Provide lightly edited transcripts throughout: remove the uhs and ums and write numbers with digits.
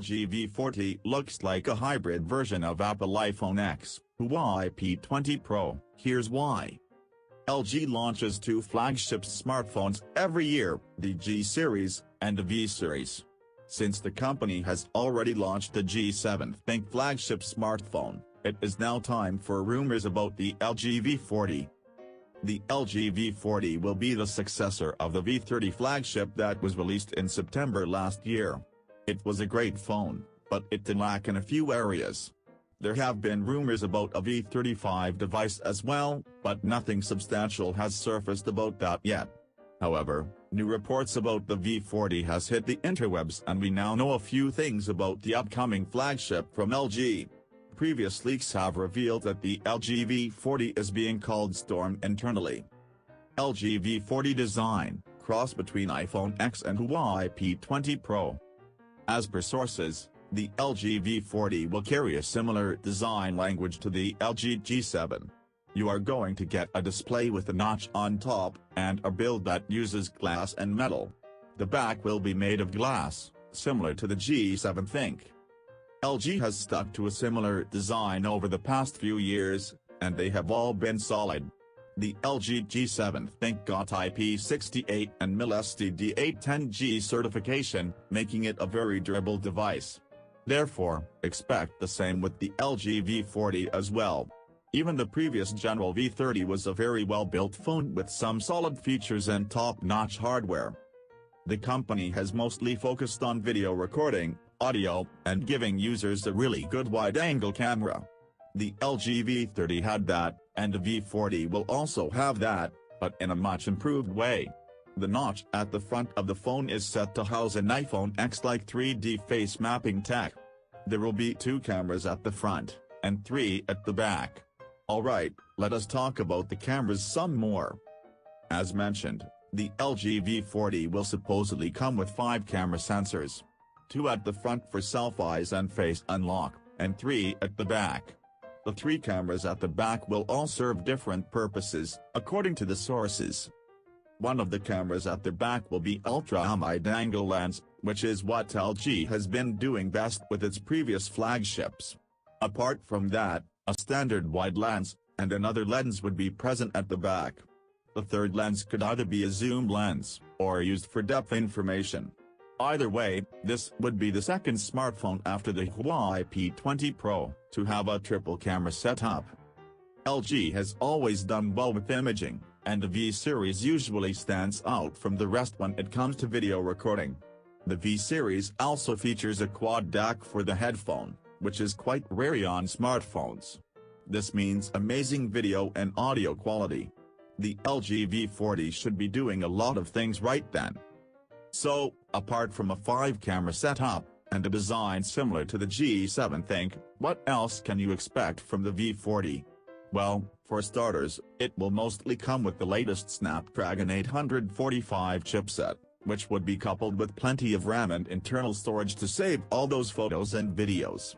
LG V40 looks like a hybrid version of Apple iPhone X, Huawei P20 Pro. Here's why. LG launches two flagship smartphones every year, the G series and the V series. Since the company has already launched the G7 ThinQ flagship smartphone, it is now time for rumors about the LG V40. The LG V40 will be the successor of the V30 flagship that was released in September last year. It was a great phone, but it did lack in a few areas. There have been rumors about a V35 device as well, but nothing substantial has surfaced about that yet. However, new reports about the V40 has hit the interwebs and we now know a few things about the upcoming flagship from LG. Previous leaks have revealed that the LG V40 is being called Storm internally. LG V40 design, cross between iPhone X and Huawei P20 Pro. As per sources, the LG V40 will carry a similar design language to the LG G7. You are going to get a display with a notch on top, and a build that uses glass and metal. The back will be made of glass, similar to the G7 ThinQ. LG has stuck to a similar design over the past few years, and they have all been solid. The LG G7 ThinQ got IP68 and MIL-STD810G certification, making it a very durable device. Therefore, expect the same with the LG V40 as well. Even the previous General V30 was a very well-built phone with some solid features and top-notch hardware. The company has mostly focused on video recording, audio, and giving users a really good wide-angle camera. The LG V30 had that, and the V40 will also have that, but in a much improved way. The notch at the front of the phone is set to house an iPhone X-like 3D face mapping tech. There will be two cameras at the front, and three at the back. Alright, let us talk about the cameras some more. As mentioned, the LG V40 will supposedly come with 5 camera sensors. 2 at the front for selfies and face unlock, and 3 at the back. The 3 cameras at the back will all serve different purposes, according to the sources. One of the cameras at the back will be ultra-wide-angle lens, which is what LG has been doing best with its previous flagships. Apart from that, a standard wide lens, and another lens would be present at the back. The third lens could either be a zoom lens, or used for depth information. Either way, this would be the second smartphone after the Huawei P20 Pro to have a triple camera setup. LG has always done well with imaging, and the V series usually stands out from the rest when it comes to video recording. The V series also features a quad DAC for the headphone, which is quite rare on smartphones. This means amazing video and audio quality. The LG V40 should be doing a lot of things right then. So, apart from a 5-camera setup, and a design similar to the G7 ThinQ, what else can you expect from the V40? Well, for starters, it will mostly come with the latest Snapdragon 845 chipset, which would be coupled with plenty of RAM and internal storage to save all those photos and videos.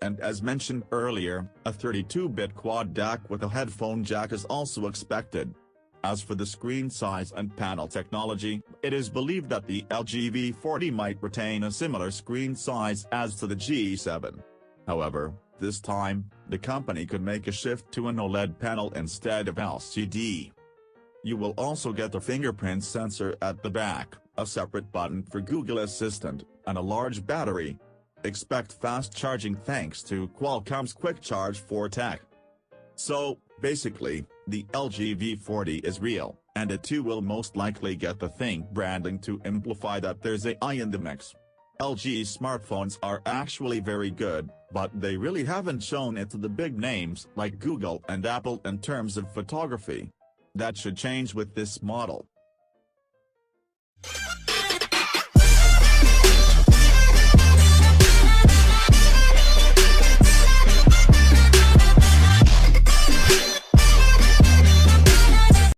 And as mentioned earlier, a 32-bit quad DAC with a headphone jack is also expected. As for the screen size and panel technology, it is believed that the LG V40 might retain a similar screen size as to the G7. However, this time, the company could make a shift to an OLED panel instead of LCD. You will also get a fingerprint sensor at the back, a separate button for Google Assistant, and a large battery. Expect fast charging thanks to Qualcomm's Quick Charge 4 tech. So, basically, the LG V40 is real, and it too will most likely get the ThinQ branding to amplify that there's AI in the mix. LG smartphones are actually very good, but they really haven't shown it to the big names like Google and Apple in terms of photography. That should change with this model.